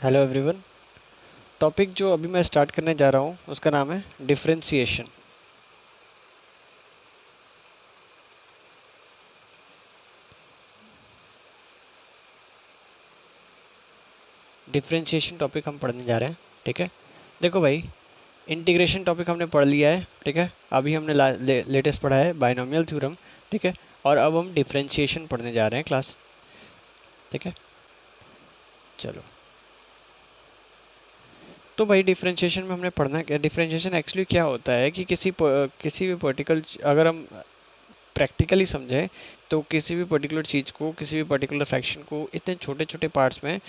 Hello everyone. Topic जो अभी मैं स्टार्ट करने जा रहा हूँ उसका नाम है डिफरेंशिएशन। डिफरेंशिएशन टॉपिक हम पढ़ने जा रहे हैं। ठीक है, देखो भाई, इंटीग्रेशन टॉपिक हमने पढ़ लिया है। ठीक है, अभी हमने लेटेस्ट पढ़ा है बाइनोमियल थ्योरम। ठीक है, और अब हम डिफरेंशिएशन पढ़ने जा रहे हैं क्लास। ठीक है, चलो। तो भाई डिफरेंशिएशन में हमने पढ़ना क्या, डिफरेंशिएशन एक्चुअली क्या होता है कि किसी भी पर्टिकुलर, अगर हम प्रैक्टिकली समझें तो किसी भी पर्टिकुलर चीज़ को, किसी भी पर्टिकुलर फ्रैक्शन को इतने छोटे छोटे पार्ट्स में,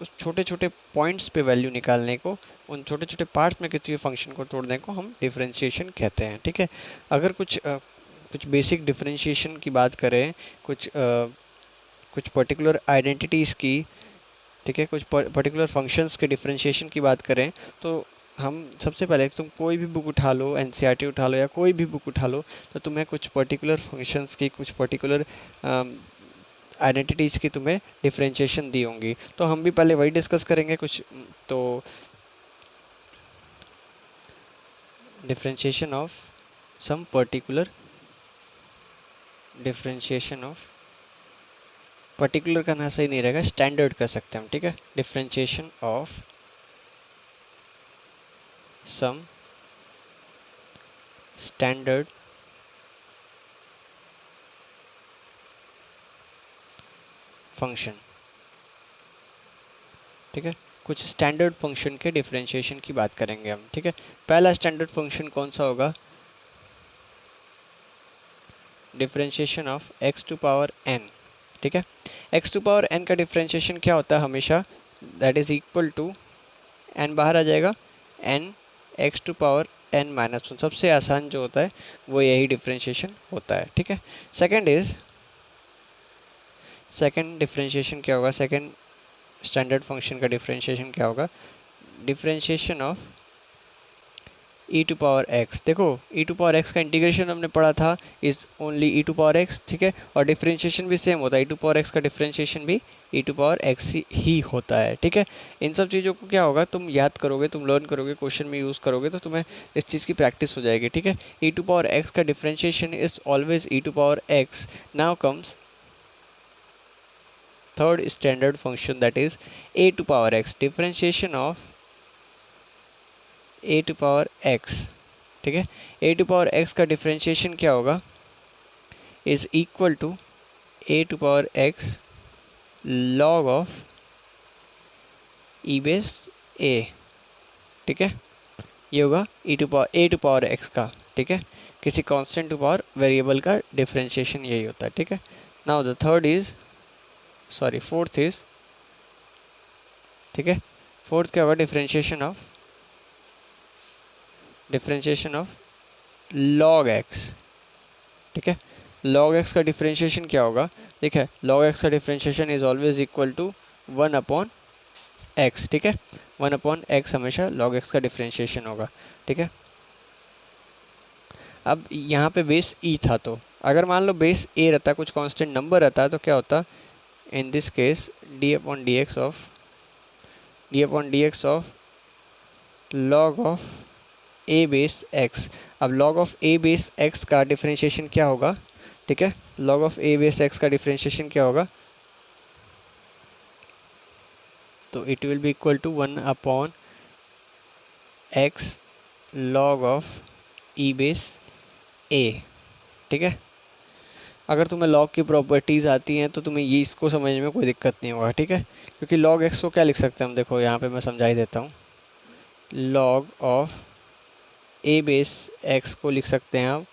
उस छोटे छोटे पॉइंट्स पे वैल्यू निकालने को, उन छोटे छोटे पार्ट्स में किसी भी फंक्शन को तोड़ने को हम डिफरेंशिएशन कहते हैं। ठीक है, अगर कुछ बेसिक डिफरेंशिएशन की बात करें, कुछ पर्टिकुलर आइडेंटिटीज़ की, ठीक है, कुछ पर्टिकुलर फंक्शंस के डिफरेंशिएशन की बात करें तो हम सबसे पहले, तुम कोई भी बुक उठा लो, एनसीईआरटी उठा लो या कोई भी बुक उठा लो, तो तुम्हें कुछ पर्टिकुलर फंक्शंस की, कुछ पर्टिकुलर आइडेंटिटीज़ की तुम्हें डिफरेंशिएशन दी होंगी। तो हम भी पहले वही डिस्कस करेंगे कुछ। तो differentiation of some particular, differentiation of particular करना सही नहीं रहेगा, स्टैंडर्ड कर सकते हैं हम। ठीक है, differentiation of some standard function. ठीक है, कुछ स्टैंडर्ड फंक्शन के डिफरेंशिएशन की बात करेंगे हम। ठीक है, पहला स्टैंडर्ड फंक्शन कौन सा होगा? Differentiation of x to power n. ठीक है, एक्स टू पावर एन का डिफरेंशिएशन क्या होता है हमेशा? That is equal to, n बाहर आ जाएगा, n x to power n minus one. सबसे आसान जो होता है वो यही डिफरेंशिएशन होता है। ठीक है, सेकंड डिफरेंशिएशन क्या होगा? सेकंड स्टैंडर्ड फंक्शन का डिफरेंशिएशन क्या होगा? Differentiation of e to power x. देखो, ई टू पावर एक्स का इंटीग्रेशन हमने पढ़ा था, is only e to power x. ठीक है, और डिफरेंशिएशन भी सेम होता है, ई टू पावर एक्स का डिफरेंशिएशन भी ई टू पावर एक्स ही होता है। ठीक है, इन सब चीज़ों को क्या होगा, तुम याद करोगे, तुम लर्न करोगे, क्वेश्चन में यूज़ करोगे तो तुम्हें इस चीज़ की प्रैक्टिस हो जाएगी। ठीक है, ई टू पावर एक्स का differentiation is always e to power x. Now comes third standard function, that is a to power x, differentiation of a to power x। ठीक है, a to power x का differentiation क्या होगा? Is equal to a to power x log of e base a। ठीक है, ये होगा a to power x का। ठीक है, किसी कांस्टेंट टू पावर वेरिएबल का डिफरेंशिएशन यही होता है। ठीक है, नाउ द फोर्थ इज, ठीक है, फोर्थ क्या होगा? Differentiation of log x। ठीक है, log x का डिफरेंशिएशन क्या होगा? ठीक है, log x का differentiation is always equal to 1/x। ठीक है, 1/x हमेशा log x का डिफरेंशिएशन होगा। ठीक है, अब यहाँ पे बेस e था, तो अगर मान लो बेस a रहता, कुछ कांस्टेंट नंबर रहता, तो क्या होता? In this case d/dx of log of a base x। अब log of a base x का डिफरेंशिएशन क्या होगा? ठीक है, log of a base x का डिफरेंशिएशन क्या होगा? तो it will be equal to 1/x log of e base a। ठीक है, अगर तुम्हें log की प्रॉपर्टीज़ आती हैं तो तुम्हें ये इसको समझने में कोई दिक्कत नहीं होगा। ठीक है, क्योंकि log x को क्या लिख सकते हैं हम? देखो यहाँ पे मैं समझा ही देता हूँ। log of a base x को लिख सकते हैं हम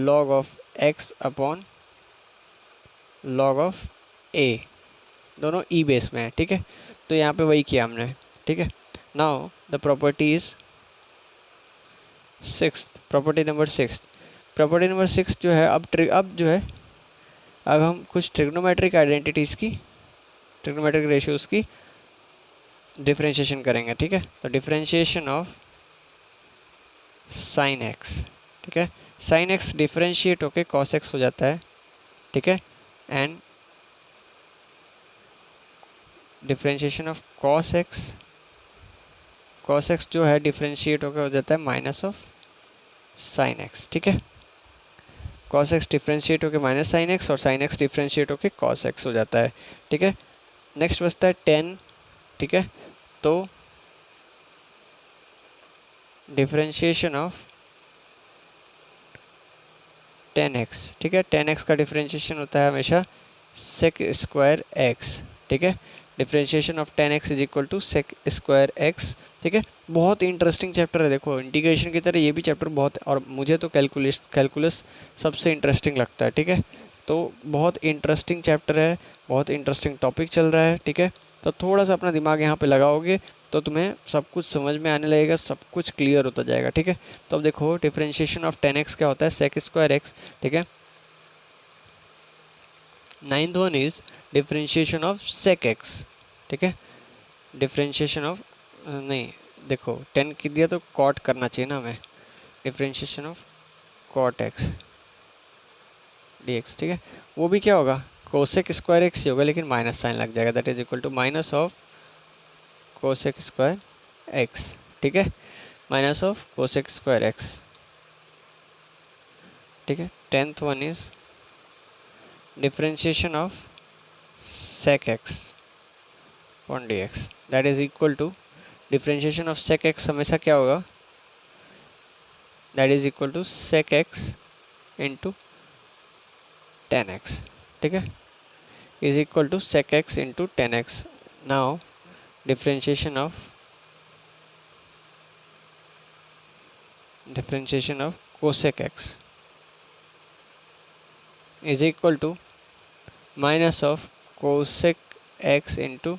log of x upon log of a, दोनों e बेस में है। ठीक है, तो यहाँ पे वही किया हमने। ठीक है, now the property is property number six जो है, अब जो है, अब हम कुछ ट्रिग्नोमेट्रिक आइडेंटिटीज़ की, ट्रिग्नोमेट्रिक रेशियोज़ की डिफरेंशिएशन करेंगे। ठीक है, तो डिफरेंशिएशन ऑफ साइन एक्स। ठीक है, साइन एक्स डिफरेंशिएट होके कॉस एक्स हो जाता है। ठीक है, and differentiation of cos x, cos x जो है डिफरेंशिएट होकर हो जाता है माइनस ऑफ साइन एक्स, ठीक है। कॉस एक्स डिफरेंशिएट होकर माइनस साइन एक्स और साइन एक्स डिफरेंशिएट होकर कॉस एक्स हो जाता है, ठीक है। नेक्स्ट बचता है टेन, ठीक है। तो डिफरेंशिएशन ऑफ टेन एक्स, ठीक है। टेन एक्स का डिफरेंशिएशन होता है हमेशा सेक स्क्वायर एक्स, ठीक है। Differentiation of tan x is equal to sec square x, ठीक है। बहुत इंटरेस्टिंग चैप्टर है, देखो इंटीग्रेशन की तरह ये भी चैप्टर बहुत, और मुझे तो कैलकुलस सबसे इंटरेस्टिंग लगता है, ठीक है। तो बहुत इंटरेस्टिंग चैप्टर है, बहुत इंटरेस्टिंग टॉपिक चल रहा है, ठीक है। तो थोड़ा सा अपना दिमाग यहाँ पे लगाओगे तो तुम्हें सब कुछ समझ में आने लगेगा, सब कुछ क्लियर होता जाएगा, ठीक है। तो अब देखो डिफरेंशिएशन ऑफ टेन एक्स क्या होता है, सेक स्क्वायर एक्स, ठीक है। Ninth one is differentiation of sec x, ठीक है। डिफरेंशिएशन ऑफ नहीं, देखो टेन की दिया तो कॉट करना चाहिए ना हमें, differentiation of cot x d x, ठीक है। वो भी क्या होगा, कोसेक स्क्वायर एक्स ही होगा लेकिन माइनस साइन लग जाएगा, that is equal to minus of cosec square x, ठीक है। Minus of cosec square x, ठीक है। Tenth one is differentiation of sec x upon dx, that is equal to differentiation of sec x हमेशा क्या होगा, that is equal to sec x into tan x, ठीक है, is equal to sec x into tan x. now differentiation of cosec x is equal to minus of cosec x into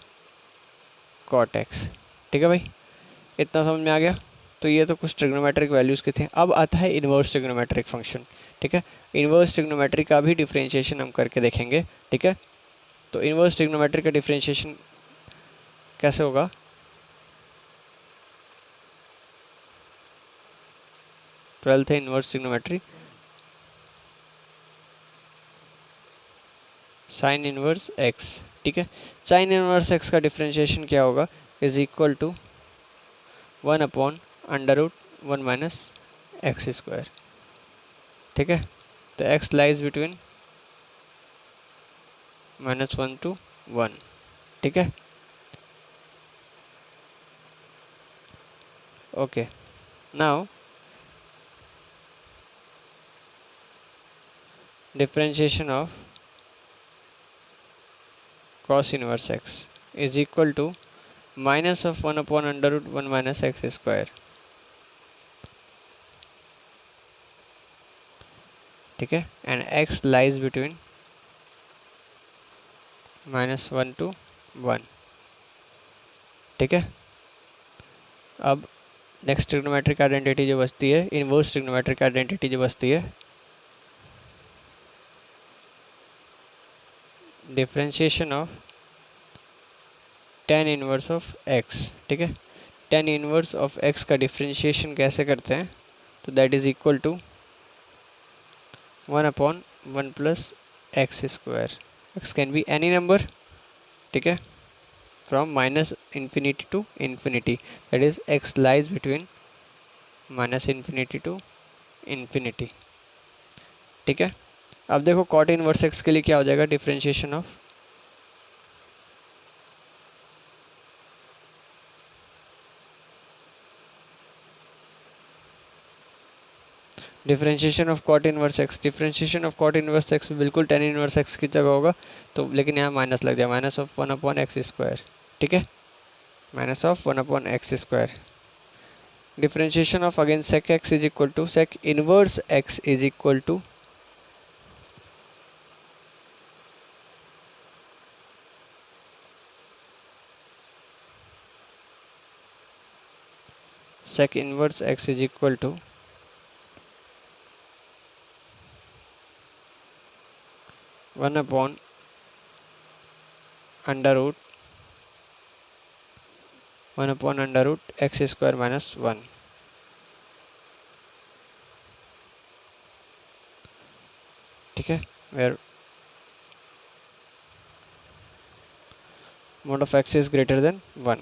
cot x, ठीक है भाई, इतना समझ में आ गया। तो ये तो कुछ ट्रिग्नोमेट्रिक वैल्यूज़ के थे। अब आता है इन्वर्स ट्रिग्नोमेट्रिक फंक्शन, ठीक है। इन्वर्स ट्रिग्नोमेट्री का भी डिफरेंशिएशन हम करके देखेंगे, ठीक है। तो इन्वर्स ट्रिग्नोमेट्री का डिफरेंशिएशन कैसे होगा, ट्वेल्थ है inverse trigonometry, sine inverse x, ठीक है। साइन इन्वर्स एक्स का डिफरेंशिएशन क्या होगा, is equal to 1/√1 minus x square, ठीक है। तो एक्स लाइज बिटवीन -1 to 1, ठीक है। Okay, now differentiation of cos inverse x is equal to minus of 1/√1 minus x square, ठीक है। And x lies between -1 to 1, ठीक है। अब नेक्स्ट ट्रिग्नोमेट्रिक आइडेंटिटी जो बचती है, इनवर्स ट्रिग्नोमेट्रिक आइडेंटिटी जो बचती है, differentiation of tan inverse of x, ठीक है। tan इनवर्स ऑफ x का डिफरेंशिएशन कैसे करते हैं, तो that is equal to 1/1 plus x square, x can be any number, ठीक है, from -infinity to infinity, that is x lies between -infinity to infinity, ठीक है। अब देखो कॉट इनवर्स एक्स के लिए क्या हो जाएगा, differentiation of cot inverse x, differentiation of cot inverse x बिल्कुल टेन इनवर्स एक्स की जगह होगा, तो लेकिन यहाँ माइनस लग जाए, माइनस ऑफ 1/x स्क्वायर, ठीक है, minus of 1/x square. Differentiation of again sec x is equal to sec inverse x is equal to sec inverse x is equal to 1/√1 x square minus 1, ठीक है। Where mod of x is greater than 1.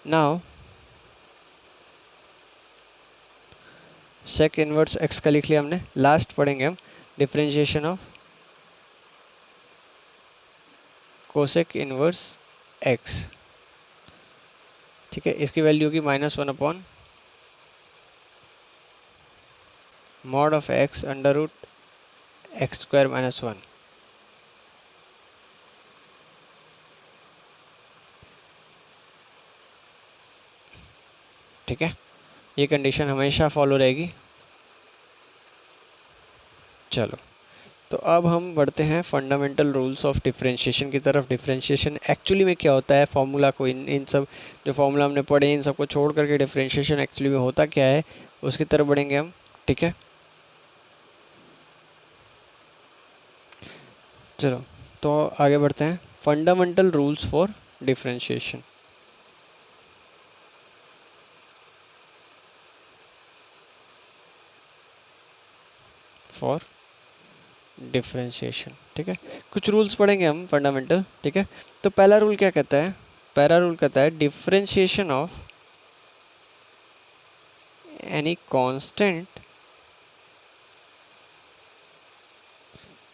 Now sec inverse x का लिख लिया हमने. Last पढ़ेंगे हम differentiation of cosec inverse x. ठीक है, इसकी वैल्यू होगी -1 upon mod of x under root x square -1. ठीक है, ये कंडीशन हमेशा फॉलो रहेगी. चलो, तो अब हम बढ़ते हैं फंडामेंटल रूल्स ऑफ डिफरेंशिएशन की तरफ. डिफरेंशिएशन एक्चुअली में क्या होता है, फॉर्मूला को इन सब जो फॉर्मूला हमने पढ़े इन सबको छोड़ करके डिफरेंशिएशन एक्चुअली में होता क्या है उसकी तरफ बढ़ेंगे हम. ठीक है, चलो तो आगे बढ़ते हैं. Fundamental rules for differentiation. For differentiation. ठीक है, कुछ रूल्स पढ़ेंगे हम फंडामेंटल. ठीक है, तो पहला रूल क्या कहता है, पहला रूल कहता है differentiation of any constant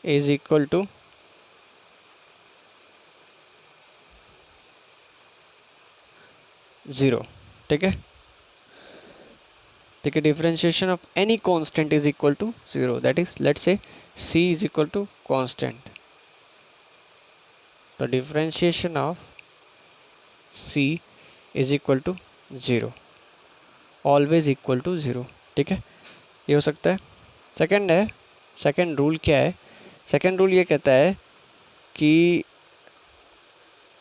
is equal to zero. ठीक है, ठीक है, differentiation of any constant is equal to zero. That is let's say c is equal to constant. तो differentiation of c is equal to zero, always equal to zero. ठीक है, ये हो सकता है. सेकंड है, सेकंड रूल क्या है, सेकंड रूल ये कहता है कि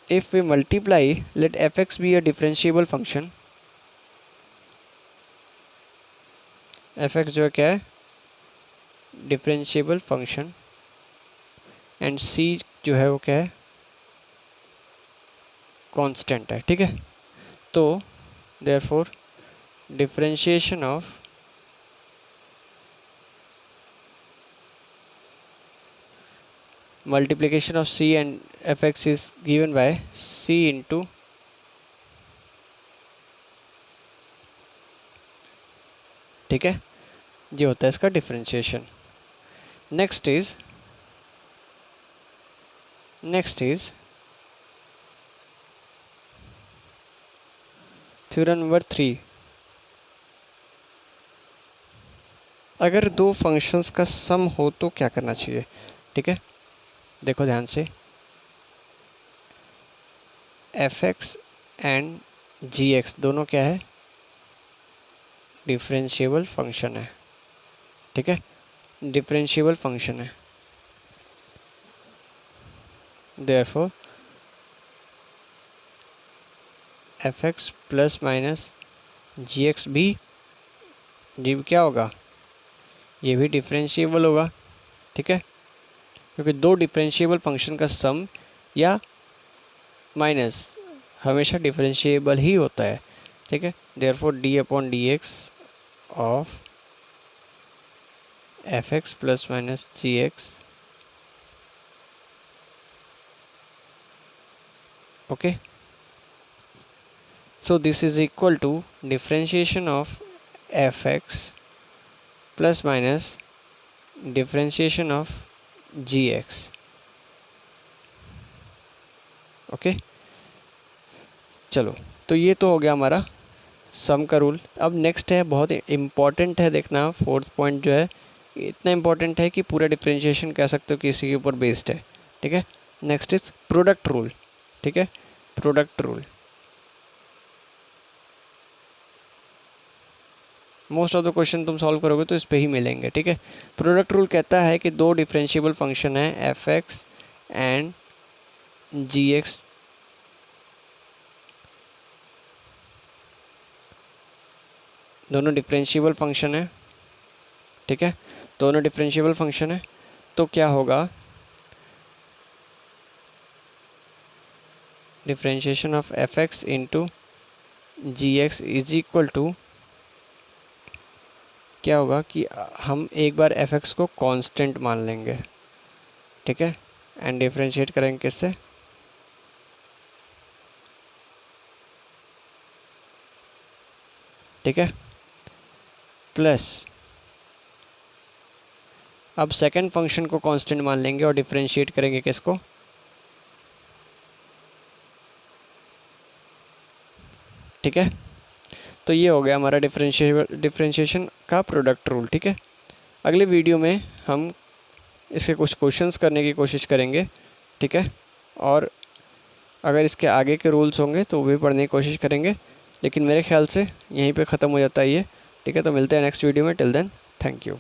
if we multiply let f(x) be a differentiable function. f(x) जो है क्या है, डिफरेंशिएबल फंक्शन, एंड c जो है वो क्या है, कांस्टेंट है. ठीक है, तो therefore differentiation of multiplication of c and f(x) is given by c into ठीक है, ये होता है इसका differentiation. Next is theorem number 3. अगर दो फंक्शंस का सम हो तो क्या करना चाहिए. ठीक है, देखो ध्यान से, f(x) एंड g(x) दोनों क्या है, डिफरेंशिएबल फंक्शन है. ठीक है, डिफरेंशिएबल फंक्शन है. Therefore f(x) plus minus g(x) भी जी क्या होगा, ये भी डिफरेंशिएबल होगा. ठीक है, क्योंकि दो डिफरेंशिएबल फंक्शन का सम या माइनस हमेशा डिफरेंशिएबल ही होता है. ठीक है, therefore d/dx of f(x) plus minus g(x). Okay, so this is equal to differentiation of f(x) plus minus differentiation of g(x). Okay, चलो तो ये तो हो गया हमारा सम का रूल. अब नेक्स्ट है, बहुत इम्पॉर्टेंट है, देखना फोर्थ पॉइंट जो है इतना इम्पॉर्टेंट है कि पूरा डिफरेंशिएशन कह सकते हो कि इसी के ऊपर बेस्ड है. ठीक है, नेक्स्ट इज प्रोडक्ट रूल. ठीक है, product rule most of the question तुम सॉल्व करोगे तो इस पे ही मिलेंगे. ठीक है, प्रोडक्ट रूल कहता है कि दो डिफरेंशिएबल फंक्शन है f(x) एंड g(x), दोनों डिफरेंशिएबल फंक्शन है. ठीक है, दोनों डिफरेंशिएबल फंक्शन है, तो क्या होगा, differentiation of f(x) into g(x) is equal to क्या होगा कि हम एक बार एफ एक्स को कांस्टेंट मान लेंगे, ठीक है, एंड डिफरेंशिएट करेंगे किससे, ठीक है, प्लस अब सेकंड फंक्शन को कांस्टेंट मान लेंगे और डिफरेंशिएट करेंगे किसको, ठीक है। तो ये हो गया हमारा डिफरेंशिएशन का प्रोडक्ट रूल, ठीक है। अगले वीडियो में हम इसके कुछ क्वेश्चंस करने की कोशिश करेंगे, ठीक है, और अगर इसके आगे के रूल्स होंगे तो वो भी पढ़ने की कोशिश करेंगे, लेकिन मेरे ख्याल से यहीं पे ख़त्म हो जाता है ये, ठीक है। तो मिलते हैं नेक्स्ट वीडियो में, टिल देन थैंक यू।